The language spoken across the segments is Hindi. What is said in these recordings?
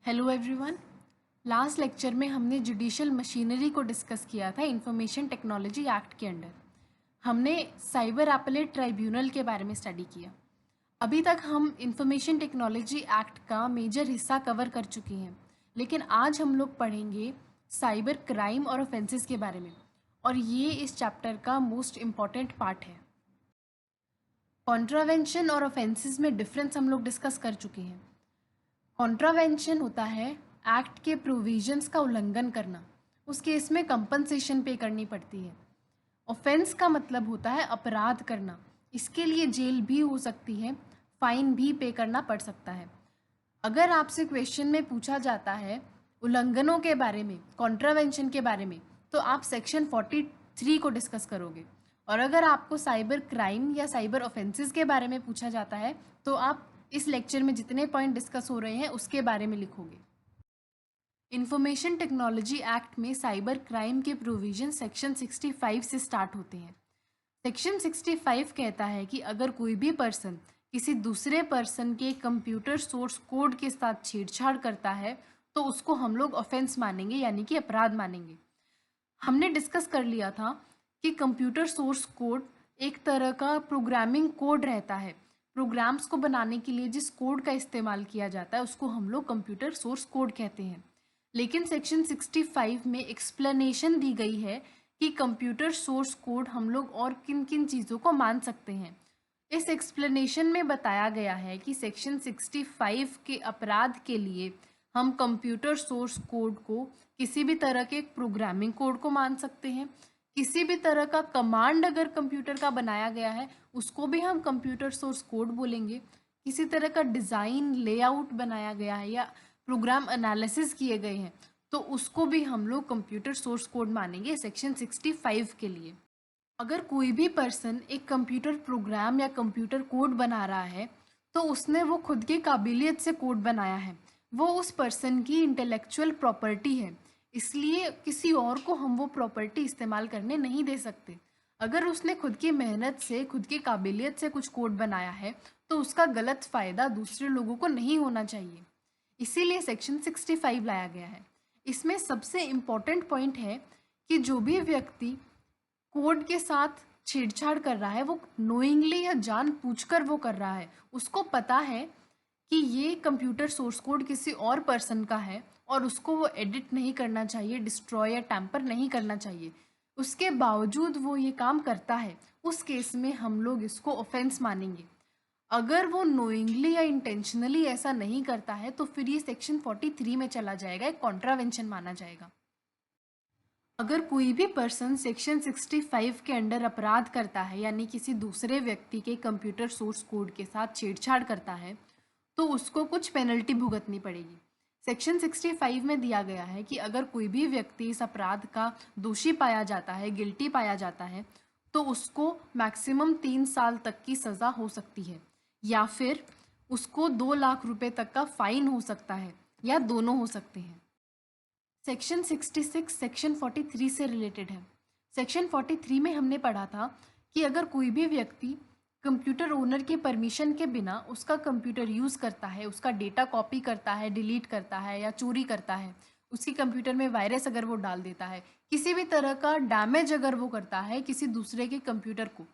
Hello everyone. लास्ट लेक्चर में हमने जुडिशियल मशीनरी को डिस्कस किया था इंफॉर्मेशन टेक्नोलॉजी एक्ट के अंडर। हमने साइबर अपीलेट ट्राइब्यूनल के बारे में स्टडी किया। अभी तक हम इंफॉर्मेशन टेक्नोलॉजी एक्ट का मेजर हिस्सा कवर कर चुके हैं, लेकिन आज हम लोग पढ़ेंगे साइबर क्राइम और ऑफेंसेस के बारे में, और ये इस चैप्टर का मोस्ट इम्पॉर्टेंट पार्ट है। कॉन्ट्रावेंशन और ऑफेंसेस में डिफरेंस हम लोग डिस्कस कर चुके हैं। कॉन्ट्रावेंशन होता है एक्ट के प्रोविजंस का उल्लंघन करना, उस केस में कंपनसेशन पे करनी पड़ती है। ऑफेंस का मतलब होता है अपराध करना, इसके लिए जेल भी हो सकती है, फाइन भी पे करना पड़ सकता है। अगर आपसे क्वेश्चन में पूछा जाता है उल्लंघनों के बारे में, कॉन्ट्रावेंशन के बारे में, तो आप सेक्शन 43 को डिस्कस करोगे, और अगर आपको साइबर क्राइम या साइबर ऑफेंसेस के बारे में पूछा जाता है तो आप इस लेक्चर में जितने पॉइंट डिस्कस हो रहे हैं उसके बारे में लिखोगे। इंफॉर्मेशन टेक्नोलॉजी एक्ट में साइबर क्राइम के प्रोविजन सेक्शन 65 से स्टार्ट होते हैं। सेक्शन 65 कहता है कि अगर कोई भी पर्सन किसी दूसरे पर्सन के कंप्यूटर सोर्स कोड के साथ छेड़छाड़ करता है तो उसको हम लोग ऑफेंस मानेंगे, यानी कि अपराध मानेंगे। हमने डिस्कस कर लिया था कि कंप्यूटर सोर्स कोड एक तरह का प्रोग्रामिंग कोड रहता है। प्रोग्राम्स को बनाने के लिए जिस कोड का इस्तेमाल किया जाता है उसको हम लोग कंप्यूटर सोर्स कोड कहते हैं। लेकिन सेक्शन 65 में एक्सप्लेनेशन दी गई है कि कंप्यूटर सोर्स कोड हम लोग और किन किन चीज़ों को मान सकते हैं। इस एक्सप्लेनेशन में बताया गया है कि सेक्शन 65 के अपराध के लिए हम कंप्यूटर सोर्स कोड को किसी भी तरह के प्रोग्रामिंग कोड को मान सकते हैं। किसी भी तरह का कमांड अगर कंप्यूटर का बनाया गया है उसको भी हम कंप्यूटर सोर्स कोड बोलेंगे। किसी तरह का डिज़ाइन लेआउट बनाया गया है या प्रोग्राम एनालिसिस किए गए हैं तो उसको भी हम लोग कंप्यूटर सोर्स कोड मानेंगे सेक्शन 65 के लिए। अगर कोई भी पर्सन एक कंप्यूटर प्रोग्राम या कंप्यूटर कोड बना रहा है तो उसने वो खुद की काबिलियत से कोड बनाया है, वो उस पर्सन की इंटेलेक्चुअल प्रॉपर्टी है, इसलिए किसी और को हम वो प्रॉपर्टी इस्तेमाल करने नहीं दे सकते। अगर उसने खुद की मेहनत से, खुद की काबिलियत से कुछ कोड बनाया है तो उसका गलत फ़ायदा दूसरे लोगों को नहीं होना चाहिए, इसीलिए सेक्शन 65 लाया गया है। इसमें सबसे इम्पॉर्टेंट पॉइंट है कि जो भी व्यक्ति कोड के साथ छेड़छाड़ कर रहा है वो नोइंगली या जानबूझकर वो कर रहा है, उसको पता है कि ये कंप्यूटर सोर्स कोड किसी और पर्सन का है और उसको वो एडिट नहीं करना चाहिए, डिस्ट्रॉय या टैम्पर नहीं करना चाहिए, उसके बावजूद वो ये काम करता है, उस केस में हम लोग इसको ऑफेंस मानेंगे। अगर वो नोइंगली या इंटेंशनली ऐसा नहीं करता है तो फिर ये सेक्शन 43 में चला जाएगा, एक कॉन्ट्रावेंशन माना जाएगा। अगर कोई भी पर्सन सेक्शन 65 के अंडर अपराध करता है, यानी किसी दूसरे व्यक्ति के कंप्यूटर सोर्स कोड के साथ छेड़छाड़ करता है, तो उसको कुछ पेनल्टी भुगतनी पड़ेगी। सेक्शन 65 में दिया गया है कि अगर कोई भी व्यक्ति इस अपराध का दोषी पाया जाता है, गिल्टी पाया जाता है, तो उसको मैक्सिमम 3 साल तक की सज़ा हो सकती है, या फिर उसको 2 लाख रुपए तक का फाइन हो सकता है, या दोनों हो सकते हैं। सेक्शन 66 सेक्शन 43 से रिलेटेड है। सेक्शन 43 में हमने पढ़ा था कि अगर कोई भी व्यक्ति कंप्यूटर ओनर के परमिशन के बिना उसका कंप्यूटर यूज़ करता है, उसका डेटा कॉपी करता है, डिलीट करता है या चोरी करता है, उसकी कंप्यूटर में वायरस अगर वो डाल देता है, किसी भी तरह का डैमेज अगर वो करता है किसी दूसरे के कंप्यूटर को,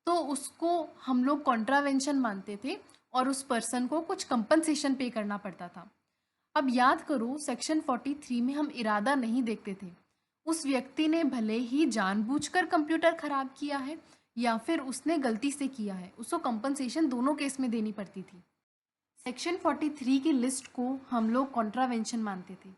तो उसको हम लोग कॉन्ट्रावेंशन मानते थे और उस पर्सन को कुछ कंपनसेशन पे करना पड़ता था। अब याद करो, सेक्शन 43 में हम इरादा नहीं देखते थे। उस व्यक्ति ने भले ही जानबूझकर कंप्यूटर खराब किया है या फिर उसने गलती से किया है, उसको कंपनसेशन दोनों केस में देनी पड़ती थी। सेक्शन 43 की लिस्ट को हम लोग कॉन्ट्रावेंशन मानते थे।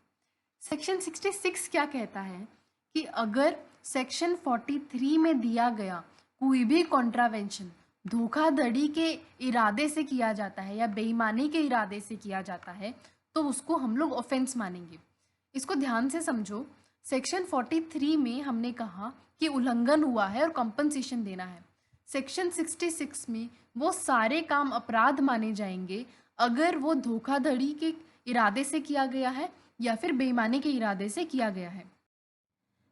सेक्शन 66 क्या कहता है कि अगर सेक्शन 43 में दिया गया कोई भी कॉन्ट्रावेंशन धोखाधड़ी के इरादे से किया जाता है या बेईमानी के इरादे से किया जाता है तो उसको हम लोग ऑफेंस मानेंगे। इसको ध्यान से समझो। सेक्शन 43 में हमने कहा कि उल्लंघन हुआ है और कंपनसेशन देना है। सेक्शन 66 में वो सारे काम अपराध माने जाएंगे अगर वो धोखाधड़ी के इरादे से किया गया है या फिर बेईमानी के इरादे से किया गया है।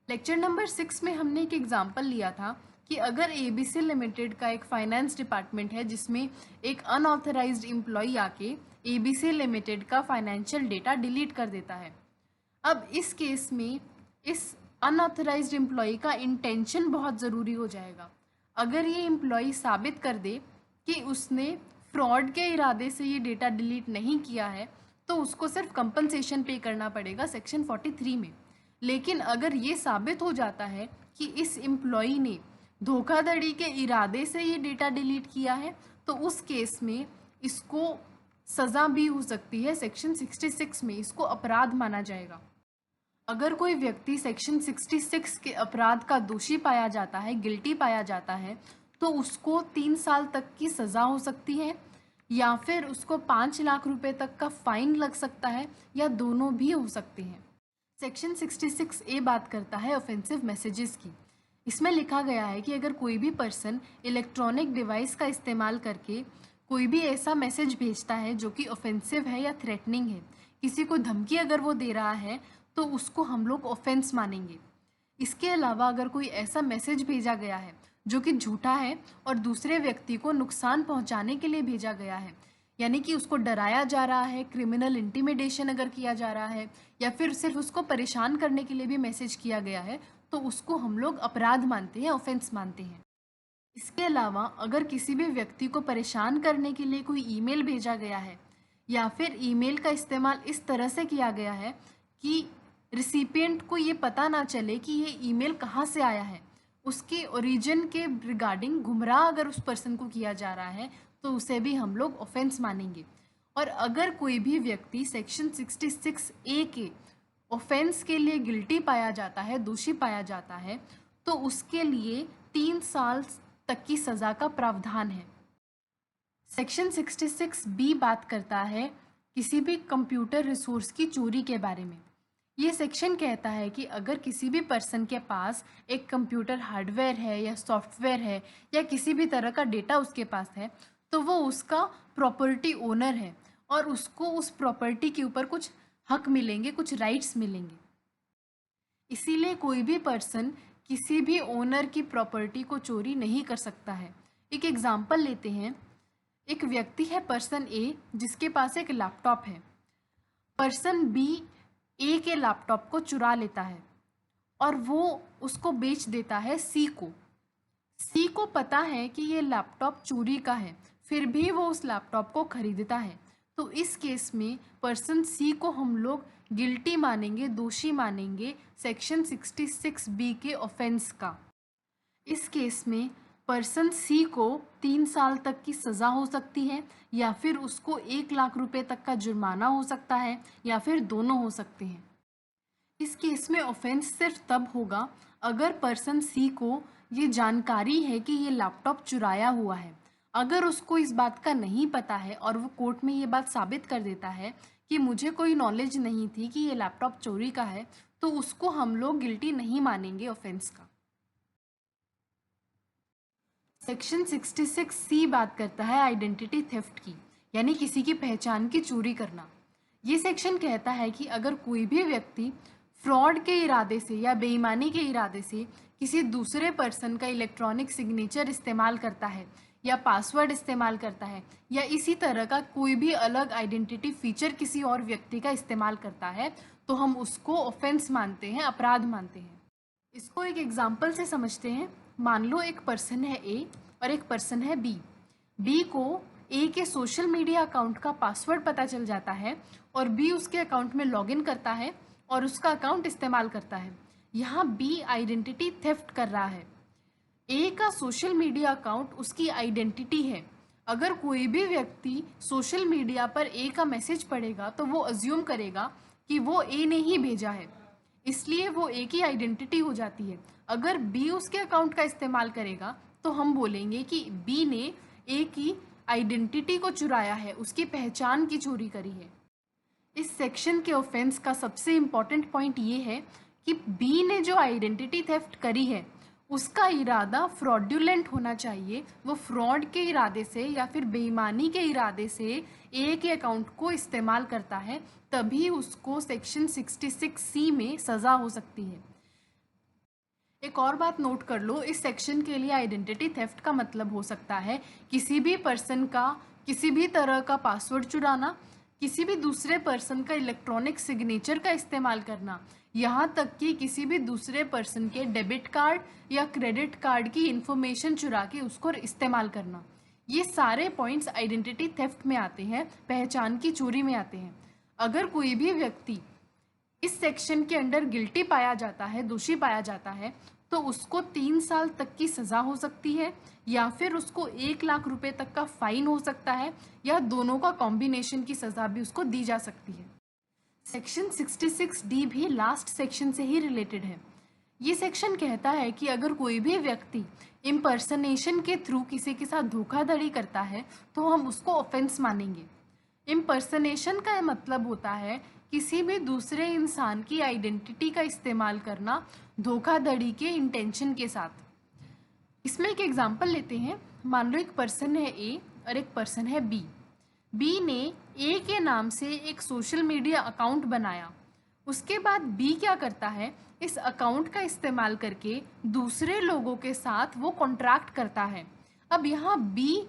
लेक्चर नंबर 6 में हमने एक एग्जाम्पल लिया था कि अगर एबीसी लिमिटेड का एक फाइनेंस डिपार्टमेंट है जिसमें एक अनऑथराइज्ड एम्प्लॉई आके ABC लिमिटेड का फाइनेंशियल डेटा डिलीट कर देता है। अब इस केस में इस अनऑथराइज्ड एम्प्लॉय का इंटेंशन बहुत ज़रूरी हो जाएगा। अगर ये एम्प्लॉय साबित कर दे कि उसने फ्रॉड के इरादे से ये डेटा डिलीट नहीं किया है, तो उसको सिर्फ कंपनसेशन पे करना पड़ेगा सेक्शन 43 में। लेकिन अगर ये साबित हो जाता है कि इस एम्प्लॉय ने धोखाधड़ी के इरादे से ये डेटा डिलीट किया है, तो उस केस में इसको सज़ा भी हो सकती है। सेक्शन 66 में इसको अपराध माना जाएगा। अगर कोई व्यक्ति सेक्शन 66 के अपराध का दोषी पाया जाता है, गिल्टी पाया जाता है, तो उसको 3 साल तक की सज़ा हो सकती है, या फिर उसको 5 लाख रुपए तक का फाइन लग सकता है, या दोनों भी हो सकते हैं। सेक्शन 66A बात करता है ऑफेंसिव मैसेजेस की। इसमें लिखा गया है कि अगर कोई भी पर्सन इलेक्ट्रॉनिक डिवाइस का इस्तेमाल करके कोई भी ऐसा मैसेज भेजता है जो कि ऑफेंसिव है या थ्रेटनिंग है, किसी को धमकी अगर वो दे रहा है, तो उसको हम लोग ऑफेंस मानेंगे। इसके अलावा अगर कोई ऐसा मैसेज भेजा गया है जो कि झूठा है और दूसरे व्यक्ति को नुकसान पहुंचाने के लिए भेजा गया है, यानी कि उसको डराया जा रहा है, क्रिमिनल इंटिमिडेशन अगर किया जा रहा है, या फिर सिर्फ उसको परेशान करने के लिए भी मैसेज किया गया है, तो उसको हम लोग अपराध मानते हैं, ऑफेंस मानते हैं। इसके अलावा अगर किसी भी व्यक्ति को परेशान करने के लिए कोई ईमेल भेजा गया है, या फिर ईमेल का इस्तेमाल इस तरह से किया गया है कि रिसिपिएंट को ये पता ना चले कि ये ईमेल कहाँ से आया है, उसके ओरिजिन के रिगार्डिंग गुमराह अगर उस पर्सन को किया जा रहा है, तो उसे भी हम लोग ऑफेंस मानेंगे। और अगर कोई भी व्यक्ति सेक्शन 66A के ऑफेंस के लिए गिल्टी पाया जाता है, दोषी पाया जाता है, तो उसके लिए 3 साल तक की सज़ा का प्रावधान है। सेक्शन 66B बात करता है किसी भी कंप्यूटर रिसोर्स की चोरी के बारे में। ये सेक्शन कहता है कि अगर किसी भी पर्सन के पास एक कंप्यूटर हार्डवेयर है या सॉफ्टवेयर है या किसी भी तरह का डेटा उसके पास है, तो वो उसका प्रॉपर्टी ओनर है और उसको उस प्रॉपर्टी के ऊपर कुछ हक मिलेंगे, कुछ राइट्स मिलेंगे। इसीलिए कोई भी पर्सन किसी भी ओनर की प्रॉपर्टी को चोरी नहीं कर सकता है। एक एग्जांपल लेते हैं। एक व्यक्ति है पर्सन ए, जिसके पास एक लैपटॉप है। पर्सन बी ए के लैपटॉप को चुरा लेता है और वो उसको बेच देता है सी को। सी को पता है कि ये लैपटॉप चोरी का है, फिर भी वो उस लैपटॉप को खरीदता है। तो इस केस में पर्सन सी को हम लोग गिल्टी मानेंगे, दोषी मानेंगे सेक्शन 66B के ऑफेंस का। इस केस में पर्सन सी को 3 साल तक की सज़ा हो सकती है, या फिर उसको 1 लाख रुपए तक का जुर्माना हो सकता है, या फिर दोनों हो सकते हैं। इस केस में ऑफेंस सिर्फ तब होगा अगर पर्सन सी को ये जानकारी है कि ये लैपटॉप चुराया हुआ है। अगर उसको इस बात का नहीं पता है और वो कोर्ट में ये बात साबित कर देता है कि मुझे कोई नॉलेज नहीं थी कि ये लैपटॉप चोरी का है, तो उसको हम लोग गिल्टी नहीं मानेंगे ऑफेंस का। सेक्शन 66C बात करता है आइडेंटिटी थेफ्ट की, यानी किसी की पहचान की चोरी करना। ये सेक्शन कहता है कि अगर कोई भी व्यक्ति फ्रॉड के इरादे से या बेईमानी के इरादे से किसी दूसरे पर्सन का इलेक्ट्रॉनिक सिग्नेचर इस्तेमाल करता है या पासवर्ड इस्तेमाल करता है या इसी तरह का कोई भी अलग आइडेंटिटी फीचर किसी और व्यक्ति का इस्तेमाल करता है, तो हम उसको ऑफेंस मानते हैं, अपराध मानते हैं। इसको एक एग्जाम्पल से समझते हैं। मान लो एक पर्सन है ए और एक पर्सन है बी। बी को ए के सोशल मीडिया अकाउंट का पासवर्ड पता चल जाता है और बी उसके अकाउंट में लॉगिन करता है और उसका अकाउंट इस्तेमाल करता है। यहाँ बी आइडेंटिटी थेफ्ट कर रहा है। ए का सोशल मीडिया अकाउंट उसकी आइडेंटिटी है। अगर कोई भी व्यक्ति सोशल मीडिया पर ए का मैसेज पढ़ेगा तो वो अज्यूम करेगा कि वो ए ने ही भेजा है, इसलिए वो ए की आइडेंटिटी हो जाती है। अगर बी उसके अकाउंट का इस्तेमाल करेगा तो हम बोलेंगे कि बी ने ए की आइडेंटिटी को चुराया है, उसकी पहचान की चोरी करी है। इस सेक्शन के ऑफेंस का सबसे इम्पॉर्टेंट पॉइंट ये है कि बी ने जो आइडेंटिटी थेफ्ट करी है उसका इरादा फ्रॉड्यूलेंट होना चाहिए। वो फ्रॉड के इरादे से या फिर बेईमानी के इरादे से ए के अकाउंट को इस्तेमाल करता है, तभी उसको सेक्शन 66C में सज़ा हो सकती है। एक और बात नोट कर लो, इस सेक्शन के लिए आइडेंटिटी थेफ्ट का मतलब हो सकता है किसी भी पर्सन का किसी भी तरह का पासवर्ड चुराना, किसी भी दूसरे पर्सन का इलेक्ट्रॉनिक सिग्नेचर का इस्तेमाल करना, यहाँ तक कि किसी भी दूसरे पर्सन के डेबिट कार्ड या क्रेडिट कार्ड की इंफॉर्मेशन चुरा के उसको इस्तेमाल करना, ये सारे पॉइंट्स आइडेंटिटी थेफ्ट में आते हैं, पहचान की चोरी में आते हैं। अगर कोई भी व्यक्ति इस सेक्शन के अंडर गिल्टी पाया जाता है, दोषी पाया जाता है, तो उसको 3 साल तक की सज़ा हो सकती है, या फिर उसको 1 लाख रुपए तक का फाइन हो सकता है, या दोनों का कॉम्बिनेशन की सज़ा भी उसको दी जा सकती है। सेक्शन 66D भी लास्ट सेक्शन से ही रिलेटेड है। ये सेक्शन कहता है कि अगर कोई भी व्यक्ति इम्पर्सनेशन के थ्रू किसी के साथ धोखाधड़ी करता है तो हम उसको ऑफेंस मानेंगे। इम्पर्सनेशन का मतलब होता है किसी भी दूसरे इंसान की आइडेंटिटी का इस्तेमाल करना धोखाधड़ी के इंटेंशन के साथ। इसमें एक एग्जांपल लेते हैं। मान लो एक पर्सन है ए और एक पर्सन है बी। बी ने ए के नाम से एक सोशल मीडिया अकाउंट बनाया। उसके बाद बी क्या करता है, इस अकाउंट का इस्तेमाल करके दूसरे लोगों के साथ वो कॉन्ट्रैक्ट करता है। अब यहाँ बी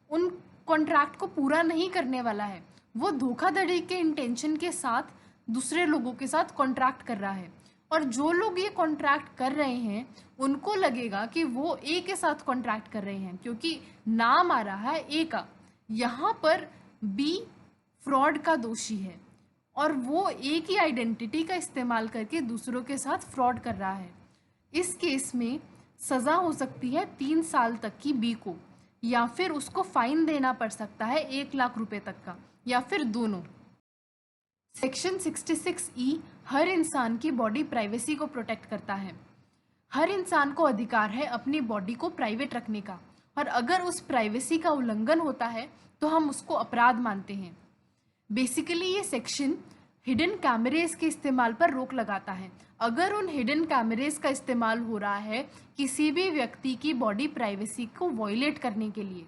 उन कॉन्ट्रैक्ट को पूरा नहीं करने वाला है, वो धोखाधड़ी के इंटेंशन के साथ दूसरे लोगों के साथ कॉन्ट्रैक्ट कर रहा है। और जो लोग ये कॉन्ट्रैक्ट कर रहे हैं उनको लगेगा कि वो ए के साथ कॉन्ट्रैक्ट कर रहे हैं, क्योंकि नाम आ रहा है ए का। यहाँ पर बी फ्रॉड का दोषी है और वो ए की आइडेंटिटी का इस्तेमाल करके दूसरों के साथ फ्रॉड कर रहा है। इस केस में सज़ा हो सकती है 3 साल तक की बी को, या फिर उसको फाइन देना पड़ सकता है 1 लाख रुपए तक का, या फिर दोनों। सेक्शन 66E हर इंसान की बॉडी प्राइवेसी को प्रोटेक्ट करता है। हर इंसान को अधिकार है अपनी बॉडी को प्राइवेट रखने का, और अगर उस प्राइवेसी का उल्लंघन होता है तो हम उसको अपराध मानते हैं। बेसिकली ये सेक्शन हिडन कैमरेज के इस्तेमाल पर रोक लगाता है। अगर उन हिडन कैमरेज का इस्तेमाल हो रहा है किसी भी व्यक्ति की बॉडी प्राइवेसी को वॉयलेट करने के लिए।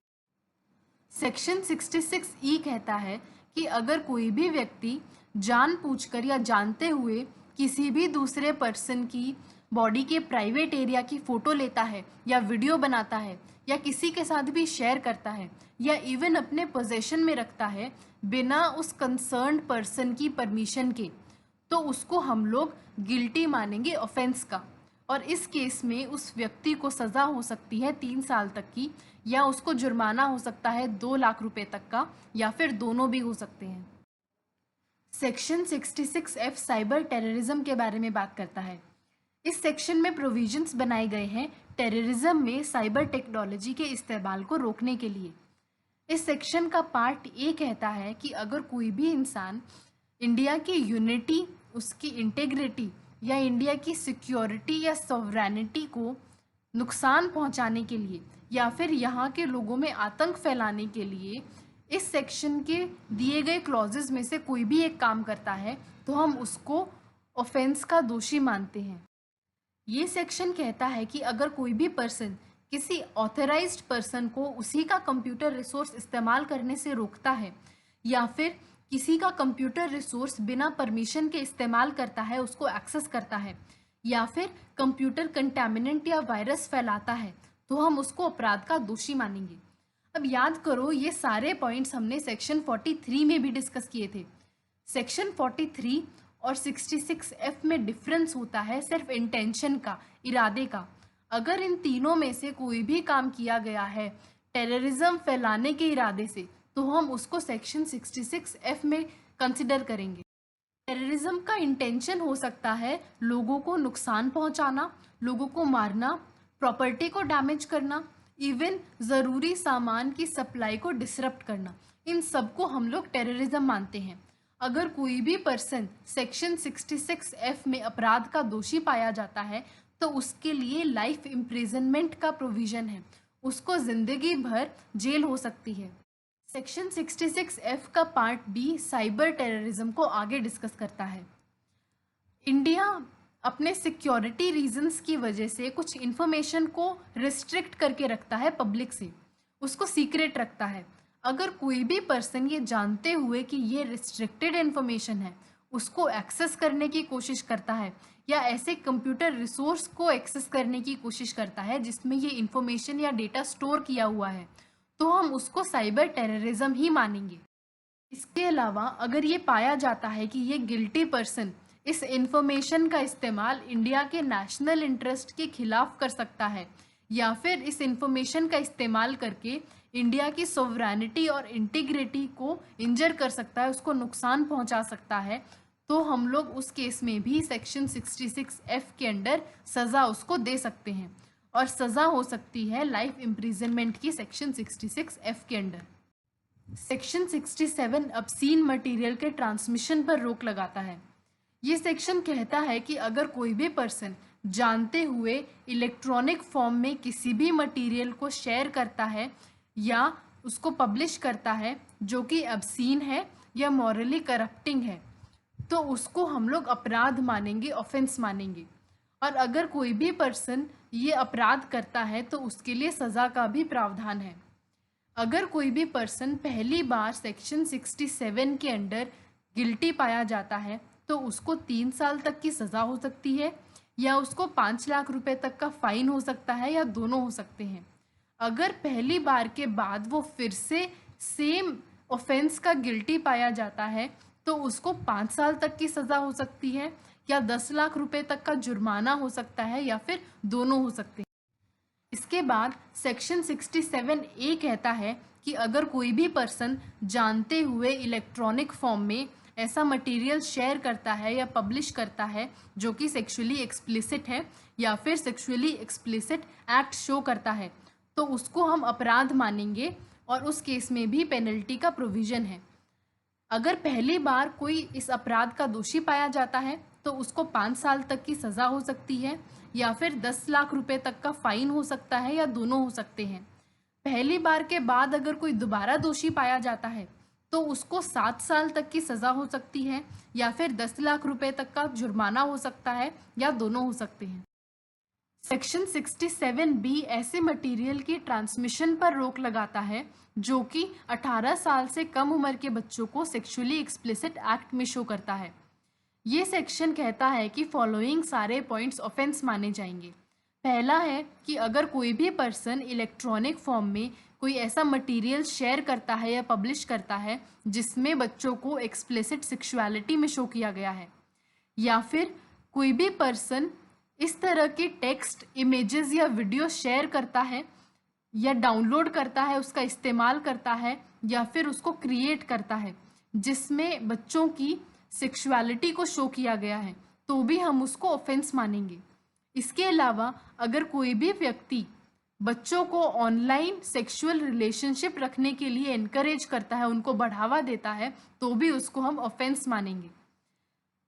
सेक्शन 66E कहता है कि अगर कोई भी व्यक्ति जानबूझकर या जानते हुए किसी भी दूसरे पर्सन की बॉडी के प्राइवेट एरिया की फ़ोटो लेता है या वीडियो बनाता है या किसी के साथ भी शेयर करता है या इवन अपने पोजेशन में रखता है बिना उस कंसर्न्ड पर्सन की परमिशन के, तो उसको हम लोग गिल्टी मानेंगे ऑफेंस का। और इस केस में उस व्यक्ति को सज़ा हो सकती है 3 साल तक की, या उसको जुर्माना हो सकता है 2 लाख रुपए तक का, या फिर दोनों भी हो सकते हैं। सेक्शन 66F साइबर टेररिज्म के बारे में बात करता है। इस सेक्शन में प्रोविजंस बनाए गए हैं टेररिज्म में साइबर टेक्नोलॉजी के इस्तेमाल को रोकने के लिए। इस सेक्शन का पार्ट ए कहता है कि अगर कोई भी इंसान इंडिया की यूनिटी, उसकी इंटेग्रिटी या इंडिया की सिक्योरिटी या सॉवरेनिटी को नुकसान पहुंचाने के लिए या फिर यहाँ के लोगों में आतंक फैलाने के लिए इस सेक्शन के दिए गए क्लॉजेस में से कोई भी एक काम करता है तो हम उसको ऑफेंस का दोषी मानते हैं। ये सेक्शन कहता है कि अगर कोई भी पर्सन किसी ऑथराइज्ड पर्सन को उसी का कंप्यूटर रिसोर्स इस्तेमाल करने से रोकता है, या फिर किसी का कंप्यूटर रिसोर्स बिना परमिशन के इस्तेमाल करता है, उसको एक्सेस करता है, या फिर कंप्यूटर कंटेमिनेंट या वायरस फैलाता है, तो हम उसको अपराध का दोषी मानेंगे। अब याद करो, ये सारे पॉइंट्स हमने सेक्शन 43 में भी डिस्कस किए थे। सेक्शन 43 और 66F में डिफरेंस होता है सिर्फ इंटेंशन का, इरादे का। अगर इन तीनों में से कोई भी काम किया गया है टेररिज्म फैलाने के इरादे से, तो हम उसको सेक्शन 66F में कंसिडर करेंगे। टेररिज्म का इंटेंशन हो सकता है लोगों को नुकसान पहुंचाना, लोगों को मारना, प्रॉपर्टी को डैमेज करना, इवन ज़रूरी सामान की सप्लाई को डिसरप्ट करना। इन सबको हम लोग टेररिज्म मानते हैं। अगर कोई भी पर्सन सेक्शन 66F में अपराध का दोषी पाया जाता है तो उसके लिए लाइफ इम्प्रिजनमेंट का प्रोविज़न है, उसको ज़िंदगी भर जेल हो सकती है। सेक्शन 66F का पार्ट बी साइबर टेररिज्म को आगे डिस्कस करता है। इंडिया अपने सिक्योरिटी रीजंस की वजह से कुछ इन्फॉर्मेशन को रिस्ट्रिक्ट करके रखता है पब्लिक से, उसको सीक्रेट रखता है। अगर कोई भी पर्सन ये जानते हुए कि ये रिस्ट्रिक्टेड इन्फॉर्मेशन है उसको एक्सेस करने की कोशिश करता है, या ऐसे कंप्यूटर रिसोर्स को एक्सेस करने की कोशिश करता है जिसमें ये इन्फॉर्मेशन या डेटा स्टोर किया हुआ है, तो हम उसको साइबर टेररिज्म ही मानेंगे। इसके अलावा अगर ये पाया जाता है कि ये गिल्टी पर्सन इस इंफॉर्मेशन का इस्तेमाल इंडिया के नेशनल इंटरेस्ट के खिलाफ कर सकता है या फिर इस इंफॉर्मेशन का इस्तेमाल करके इंडिया की सोवरेनिटी और इंटीग्रिटी को इंजर कर सकता है, उसको नुकसान पहुंचा सकता है, तो हम लोग उस केस में भी सेक्शन 66F के अंडर सज़ा उसको दे सकते हैं और सज़ा हो सकती है लाइफ इम्प्रिजनमेंट की सेक्शन 66F के अंडर। सेक्शन 67 ऑब्सीन मटेरियल के ट्रांसमिशन पर रोक लगाता है। ये सेक्शन कहता है कि अगर कोई भी पर्सन जानते हुए इलेक्ट्रॉनिक फॉर्म में किसी भी मटेरियल को शेयर करता है या उसको पब्लिश करता है जो कि ऑब्सीन है या मॉरली करप्टिंग है, तो उसको हम लोग अपराध मानेंगे, ऑफेंस मानेंगे। और अगर कोई भी पर्सन ये अपराध करता है तो उसके लिए सज़ा का भी प्रावधान है। अगर कोई भी पर्सन पहली बार सेक्शन 67 के अंडर गिल्टी पाया जाता है तो उसको 3 साल तक की सज़ा हो सकती है या उसको 5 लाख रुपए तक का फाइन हो सकता है या दोनों हो सकते हैं। अगर पहली बार के बाद वो फिर से सेम ऑफेंस का गिल्टी पाया जाता है तो उसको 5 साल तक की सज़ा हो सकती है या 10 लाख रुपए तक का जुर्माना हो सकता है या फिर दोनों हो सकते हैं। इसके बाद सेक्शन 67A कहता है कि अगर कोई भी पर्सन जानते हुए इलेक्ट्रॉनिक फॉर्म में ऐसा मटेरियल शेयर करता है या पब्लिश करता है जो कि सेक्सुअली एक्सप्लिसिट है या फिर सेक्सुअली एक्सप्लिसिट एक्ट शो करता है, तो उसको हम अपराध मानेंगे और उस केस में भी पेनल्टी का प्रोविज़न है। अगर पहली बार कोई इस अपराध का दोषी पाया जाता है तो उसको 5 साल तक की सज़ा हो सकती है या फिर 10 लाख रुपए तक का फाइन हो सकता है या दोनों हो सकते हैं। पहली बार के बाद अगर कोई दोबारा दोषी पाया जाता है तो उसको 7 साल तक की सज़ा हो सकती है या फिर 10 लाख रुपए तक का जुर्माना हो सकता है या दोनों हो सकते हैं। सेक्शन 67B ऐसे मटेरियल की ट्रांसमिशन पर रोक लगाता है जो कि 18 साल से कम उम्र के बच्चों को सेक्सुअली एक्सप्लिसिट एक्ट में शो करता है। ये सेक्शन कहता है कि फॉलोइंग सारे पॉइंट्स ऑफेंस माने जाएंगे। पहला है कि अगर कोई भी पर्सन इलेक्ट्रॉनिक फॉर्म में कोई ऐसा मटेरियल शेयर करता है या पब्लिश करता है जिसमें बच्चों को एक्सप्लिसिट सेक्सुअलिटी में शो किया गया है, या फिर कोई भी पर्सन इस तरह के टेक्स्ट, इमेजेस या वीडियो शेयर करता है या डाउनलोड करता है, उसका इस्तेमाल करता है या फिर उसको क्रिएट करता है जिसमें बच्चों की सेक्सुअलिटी को शो किया गया है, तो भी हम उसको ऑफेंस मानेंगे। इसके अलावा अगर कोई भी व्यक्ति बच्चों को ऑनलाइन सेक्सुअल रिलेशनशिप रखने के लिए एनकरेज करता है, उनको बढ़ावा देता है, तो भी उसको हम ऑफेंस मानेंगे।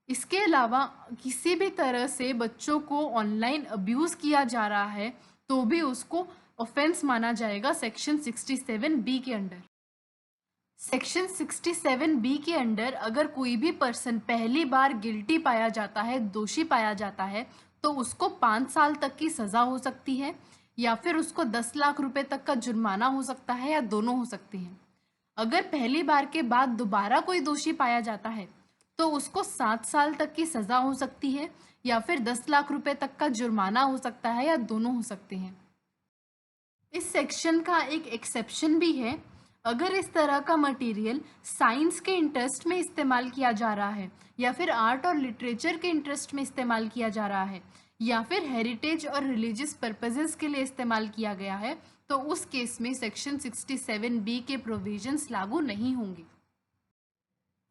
इसके अलावा किसी भी तरह से बच्चों को ऑनलाइन अब्यूज़ किया जा रहा है तो भी उसको ऑफेंस माना जाएगा सेक्शन 67B के अंडर। सेक्शन 67B के अंडर अगर कोई भी पर्सन पहली बार गिल्टी पाया जाता है, दोषी पाया जाता है, तो उसको 5 साल तक की सज़ा हो सकती है या फिर उसको 10 लाख रुपए तक का जुर्माना हो सकता है या दोनों हो सकते हैं। अगर पहली बार के बाद दोबारा कोई दोषी पाया जाता है तो उसको 7 साल तक की सज़ा हो सकती है या फिर 10 लाख रुपए तक का जुर्माना हो सकता है या दोनों हो सकते हैं। इस सेक्शन का एक एक्सेप्शन भी है। अगर इस तरह का मटेरियल साइंस के इंटरेस्ट में इस्तेमाल किया जा रहा है या फिर आर्ट और लिटरेचर के इंटरेस्ट में इस्तेमाल किया जा रहा है या फिर हेरिटेज और रिलीजियस पर्पसेस के लिए इस्तेमाल किया गया है, तो उस केस में सेक्शन 67B के प्रोविजंस लागू नहीं होंगे।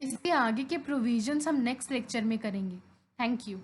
इसके आगे के प्रोविजंस हम नेक्स्ट लेक्चर में करेंगे। Thank you.